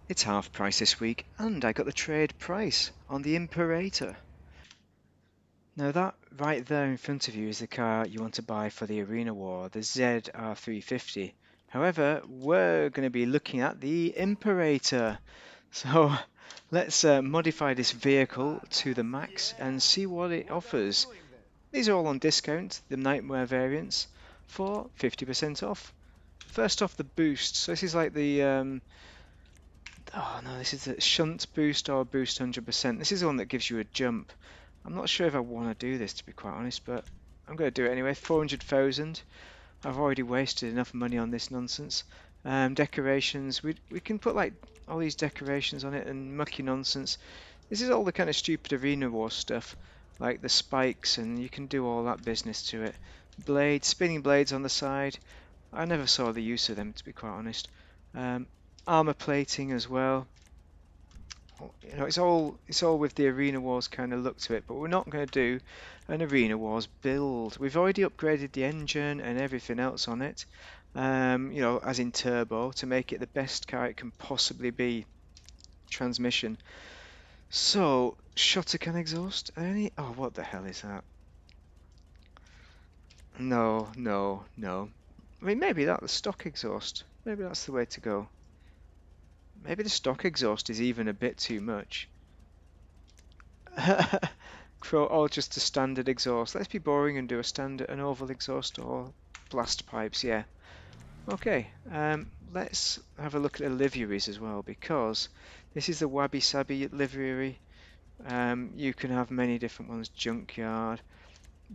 It's half price this week, and I got the trade price on the Imperator. Now that right there in front of you is the car you want to buy for the Arena War, the ZR350. However, we're going to be looking at the Imperator. So let's modify this vehicle to the max and see what it offers. These are all on discount, the Nightmare variants, for 50% off. First off, the boost. So this is like the oh no, this is a Shunt boost or boost 100%. This is the one that gives you a jump. I'm not sure if I want to do this, to be quite honest, but I'm going to do it anyway. 400,000. I've already wasted enough money on this nonsense. Decorations. We can put like all these decorations on it and mucky nonsense. This is all the kind of stupid Arena War stuff, like the spikes, and you can do all that business to it. Blades, spinning blades on the side. I never saw the use of them, to be quite honest. Um, Armor plating as well. You know, it's all with the Arena Wars kind of look to it, but we're not going to do an Arena Wars build. We've already upgraded the engine and everything else on it, you know, as in turbo, to make it the best car it can possibly be. Transmission. So, shotgun exhaust. Any? Oh, what the hell is that? No, no, no. I mean, maybe that's the stock exhaust. Maybe that's the way to go. Maybe the stock exhaust is even a bit too much. Or just a standard exhaust. Let's be boring and do an oval exhaust or blast pipes. Yeah. Okay. Let's have a look at the liveries as well, because this is the Wabi Sabi livery. You can have many different ones. Junkyard.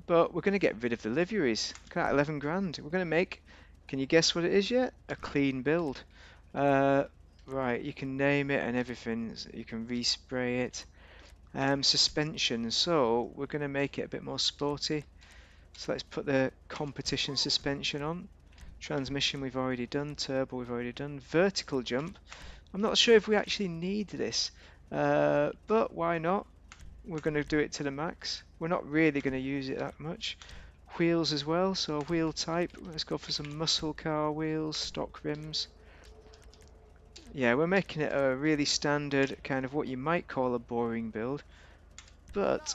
But we're going to get rid of the liveries. Look at that, 11 grand. We're going to make. Can you guess what it is yet? A clean build. Uh, right. You can name it and everything. You can respray it. Suspension, so we're going to make it a bit more sporty. So let's put the competition suspension on. Transmission we've already done, turbo we've already done, vertical jump. I'm not sure if we actually need this, but why not? We're going to do it to the max. We're not really going to use it that much. Wheels as well, so wheel type. Let's go for some muscle car wheels, stock rims. Yeah, we're making it a really standard kind of what you might call a boring build, but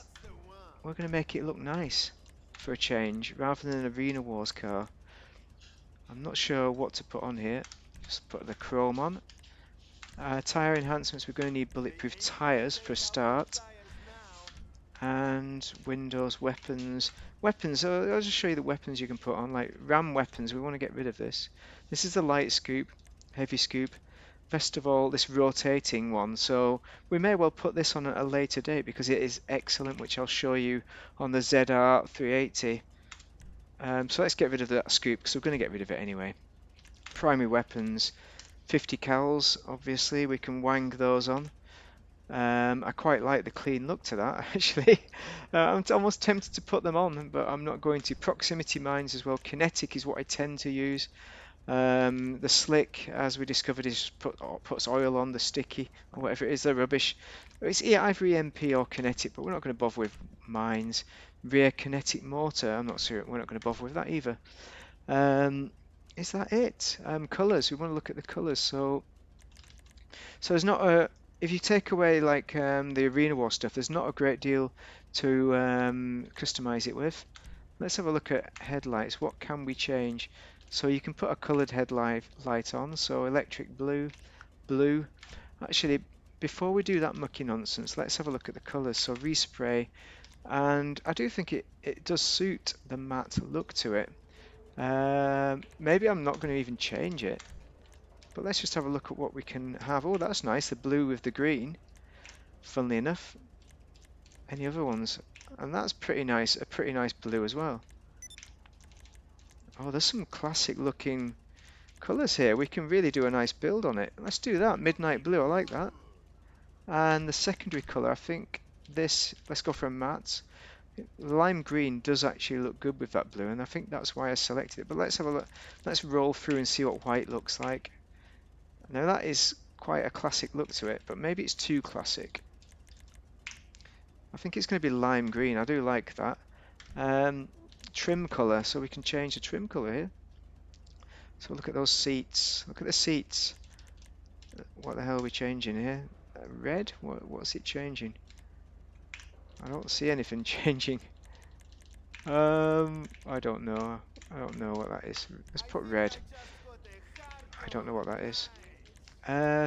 we're going to make it look nice for a change, rather than an Arena Wars car. I'm not sure what to put on here. Just put the chrome on. Tyre enhancements, we're going to need bulletproof tyres for a start. And windows, weapons. Weapons, I'll just show you the weapons you can put on, like ram weapons. We want to get rid of this. This is the light scoop, heavy scoop. Best of all, this rotating one, so we may well put this on at a later date because it is excellent, which I'll show you on the ZR380. So let's get rid of that scoop because we're going to get rid of it anyway. Primary weapons, 50 cals, obviously, we can wang those on. I quite like the clean look to that, actually. I'm almost tempted to put them on, but I'm not going to. Proximity mines as well. Kinetic is what I tend to use. The slick, as we discovered, is puts oil on the sticky or whatever it is. They're rubbish. It's either EMP or kinetic, but we're not going to bother with mines. Rear kinetic mortar. I'm not sure. We're not going to bother with that either. Is that it? Colours. We want to look at the colours. So there's not a. If you take away like the Arena War stuff, there's not a great deal to customize it with. Let's have a look at headlights. What can we change? So you can put a coloured headlight on, so electric blue, blue. Actually, before we do that mucky nonsense, let's have a look at the colours. So respray, and I do think it does suit the matte look to it. Maybe I'm not going to even change it, but let's just have a look at what we can have. Oh, that's nice, the blue with the green. Funnily enough, any other ones? And that's pretty nice, a pretty nice blue as well. Oh, there's some classic looking colours here. We can really do a nice build on it. Let's do that. Midnight blue, I like that. And the secondary colour, I think this, let's go for a matte. Lime green does actually look good with that blue, and I think that's why I selected it. But let's have a look. Let's roll through and see what white looks like. Now that is quite a classic look to it, but maybe it's too classic. I think it's going to be lime green. I do like that. Trim colour, so we can change the trim colour here. So look at those seats. Look at the seats. What the hell are we changing here? Red? What's it changing? I don't see anything changing. I don't know. I don't know what that is. Let's put red. I don't know what that is.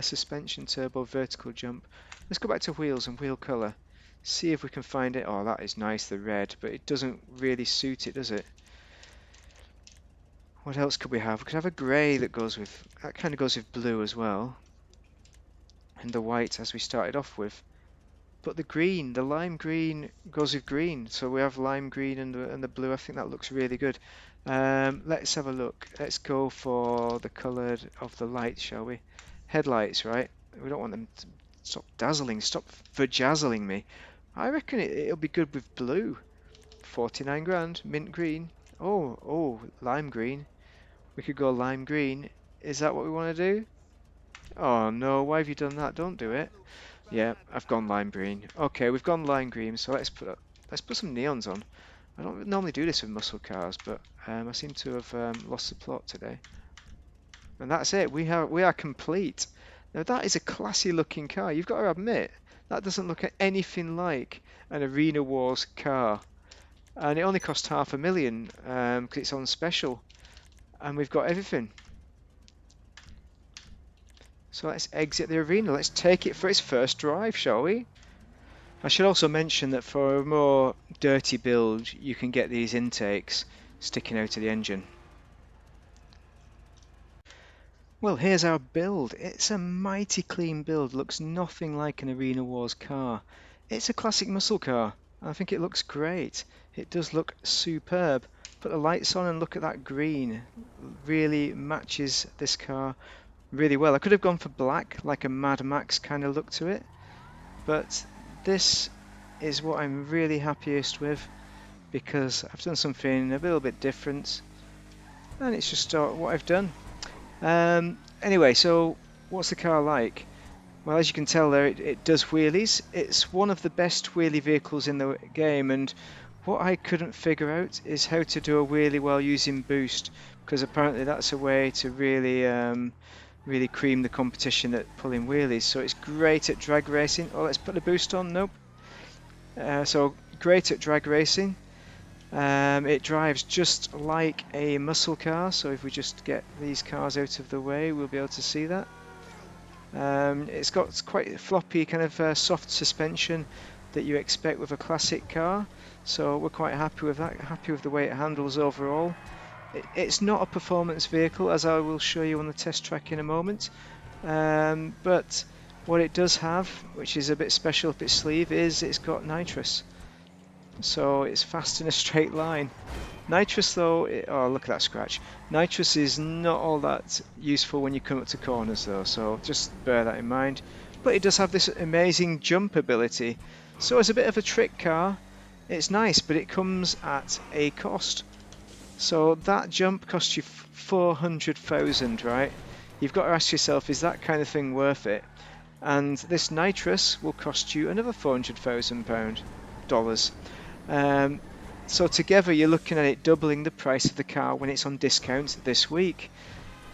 Suspension turbo, vertical jump. Let's go back to wheels and wheel colour. See if we can find it. Oh, that is nice, the red, but it doesn't really suit it, does it? What else could we have? We could have a grey that goes with, that kind of goes with blue as well. And the white as we started off with. But the green, the lime green goes with green. So we have lime green and the blue. I think that looks really good. Let's have a look. Let's go for the colour of the light, shall we? Headlights, right? We don't want them to stop dazzling, stop verjazzling me. I reckon it'll be good with blue. 49 grand, mint green. Oh, lime green. We could go lime green. Is that what we want to do? Oh no, why have you done that? Don't do it. Yeah, I've gone lime green. Okay, we've gone lime green, so let's put some neons on. I don't normally do this with muscle cars, but I seem to have lost the plot today. And that's it. We are complete. Now that is a classy looking car. You've got to admit that doesn't look anything like an Arena Wars car, and it only cost $500,000 because it's on special, and we've got everything. So let's exit the arena. Let's take it for its first drive, shall we? I should also mention that for a more dirty build, you can get these intakes sticking out of the engine. Well, here's our build. It's a mighty clean build, looks nothing like an Arena Wars car. It's a classic muscle car. I think it looks great. It does look superb. Put the lights on and look at that green. Really matches this car really well. I could have gone for black, like a Mad Max kind of look to it, but this is what I'm really happiest with because I've done something a little bit different, and it's just what I've done. Anyway, so what's the car like? Well, as you can tell there, it does wheelies. It's one of the best wheelie vehicles in the game, and what I couldn't figure out is how to do a wheelie while using boost, because apparently that's a way to really cream the competition at pulling wheelies. So it's great at drag racing. Oh, let's put the boost on. Nope. So great at drag racing. It drives just like a muscle car. So if we just get these cars out of the way, we'll be able to see that. It's got quite floppy kind of soft suspension that you expect with a classic car. So we're quite happy with that. Happy with the way it handles overall. It's not a performance vehicle, as I will show you on the test track in a moment, but what it does have, which is a bit special up its sleeve, is it's got nitrous, so it's fast in a straight line. Nitrous though, oh look at that scratch. Nitrous is not all that useful when you come up to corners though, so just bear that in mind. But it does have this amazing jump ability, so as a bit of a trick car, it's nice, but it comes at a cost. So that jump costs you 400,000, right? You've got to ask yourself, is that kind of thing worth it? And this nitrous will cost you another $400,000. So together you're looking at it doubling the price of the car when it's on discount this week.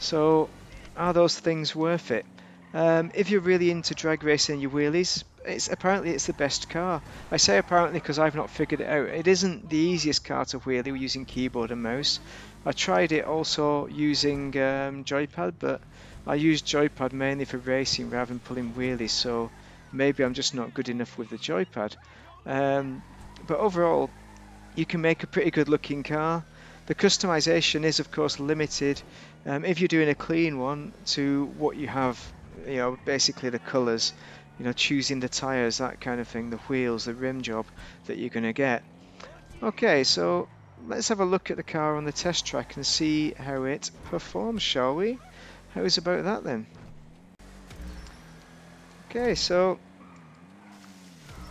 So are those things worth it? If you're really into drag racing and your wheelies, apparently it's the best car. I say apparently because I've not figured it out. It isn't the easiest car to wheelie using keyboard and mouse. I tried it also using joypad, but I use joypad mainly for racing rather than pulling wheelies, so maybe I'm just not good enough with the joypad. But overall, you can make a pretty good looking car. The customization is of course limited if you're doing a clean one to what you have, you know, basically the colours, you know, choosing the tyres, that kind of thing, the wheels, the rim job that you're going to get. Okay, so let's have a look at the car on the test track and see how it performs, shall we? How's about that then? Okay, so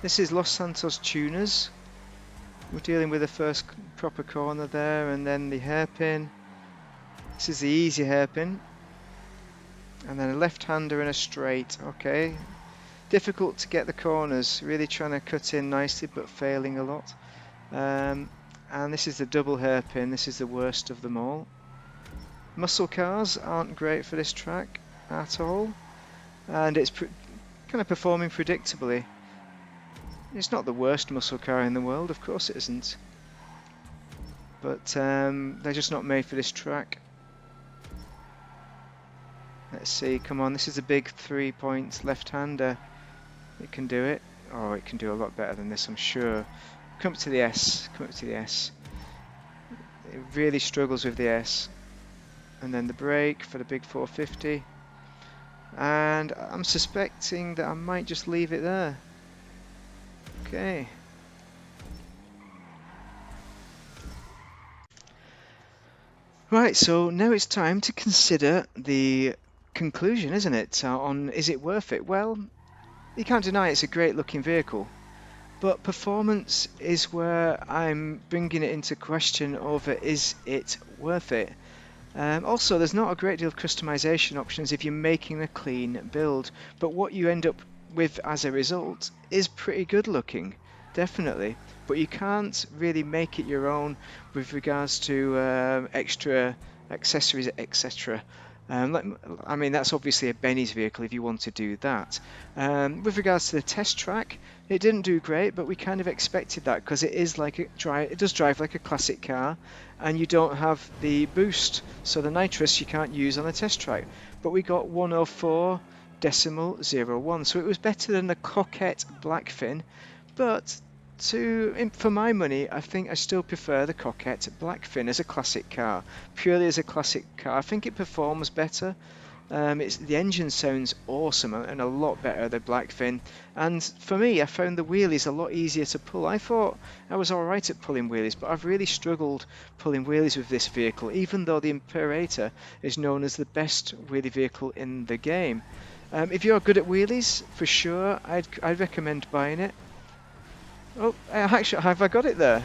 this is Los Santos Tuners. We're dealing with the first proper corner there, and then the hairpin. This is the easy hairpin. And then a left-hander and a straight. Okay. Difficult to get the corners. Really trying to cut in nicely, but failing a lot. And this is the double hairpin. This is the worst of them all. Muscle cars aren't great for this track at all. and it's kind of performing predictably. It's not the worst muscle car in the world, of course it isn't, but they're just not made for this track. Let's see, come on, this is a big 3 points left-hander. It can do it. Oh, it can do a lot better than this, I'm sure. Come up to the S, come up to the S. It really struggles with the S. And then the brake for the big 450. And I'm suspecting that I might just leave it there. Okay. Right, so now it's time to consider the conclusion, isn't it? On is it worth it? Well, you can't deny it's a great looking vehicle, but performance is where I'm bringing it into question over is it worth it? Also, there's not a great deal of customization options if you're making a clean build, but what you end up with as a result is pretty good looking, definitely. But you can't really make it your own with regards to extra accessories, etc. I mean, that's obviously a Benny's vehicle if you want to do that. With regards to the test track, it didn't do great, but we kind of expected that because it is like it does drive like a classic car, and you don't have the boost, so the nitrous you can't use on the test track. But we got 104.01, so it was better than the Coquette Blackfin, but for my money, I think I still prefer the Coquette Blackfin as a classic car. Purely as a classic car, I think it performs better. The engine sounds awesome and a lot better than Blackfin. And for me, I found the wheelies a lot easier to pull. I thought I was alright at pulling wheelies, but I've really struggled pulling wheelies with this vehicle, even though the Imperator is known as the best wheelie vehicle in the game. If you're good at wheelies, for sure, I'd recommend buying it. Oh, actually, have I got it there?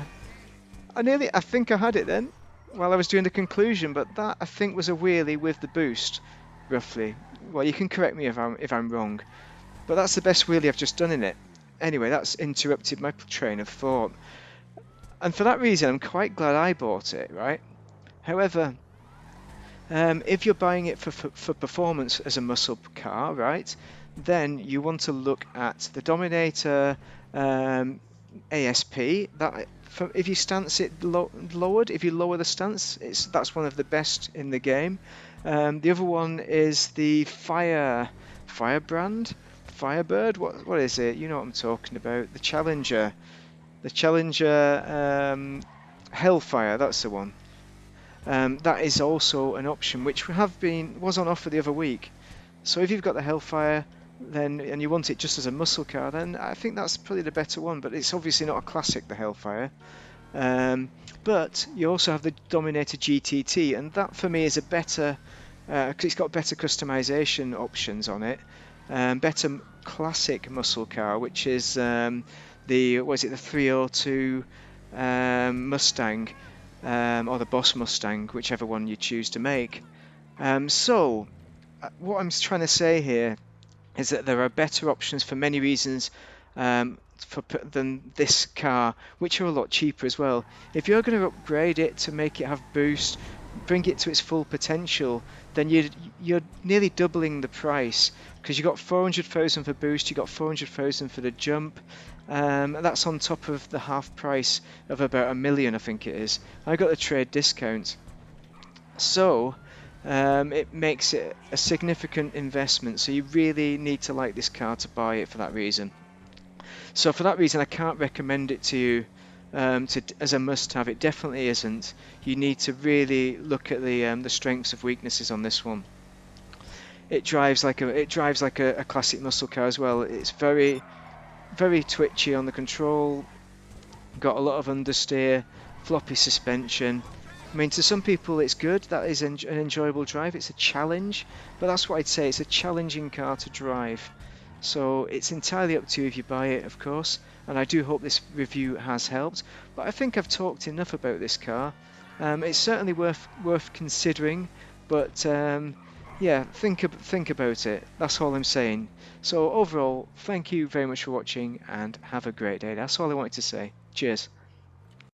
I think I had it then, while I was doing the conclusion, but that I think was a wheelie with the boost, roughly. Well, you can correct me if I'm wrong, but that's the best wheelie I've just done in it. Anyway, that's interrupted my train of thought, and for that reason, I'm quite glad I bought it, right? However, if you're buying it for performance as a muscle car, right, then you want to look at the Dominator ASP. If you stance it lowered, if you lower the stance, that's one of the best in the game. The other one is the Firebird. What is it? You know what I'm talking about. The Challenger Hellfire. That's the one. That is also an option which was on offer the other week. So if you've got the Hellfire, and you want it just as a muscle car, then I think that's probably the better one. But it's obviously not a classic, the Hellfire. But you also have the Dominator GTT, and that for me is a better, because it's got better customization options on it. Better classic muscle car, which is the 302 Mustang. Or the Boss Mustang, whichever one you choose to make. So, what I'm trying to say here is that there are better options for many reasons than this car, which are a lot cheaper as well. If you're going to upgrade it to make it have boost, bring it to its full potential, then you're nearly doubling the price, because you got 400,000 for boost, you got 400,000 for the jump. That's on top of the half price of about $1 million, I think it is. I got the trade discount, so it makes it a significant investment. So you really need to like this car to buy it for that reason. So for that reason, I can't recommend it to you as a must-have. It definitely isn't. You need to really look at the strengths and weaknesses on this one. It drives like a classic muscle car as well. It's very twitchy on the control, got a lot of understeer, floppy suspension. I mean, to some people it's good, that is an enjoyable drive, it's a challenge, but that's what I'd say, it's a challenging car to drive. So it's entirely up to you if you buy it, of course, and I do hope this review has helped, but I think I've talked enough about this car. It's certainly worth considering, but yeah, think about it. That's all I'm saying. So overall, thank you very much for watching and have a great day. That's all I wanted to say. Cheers.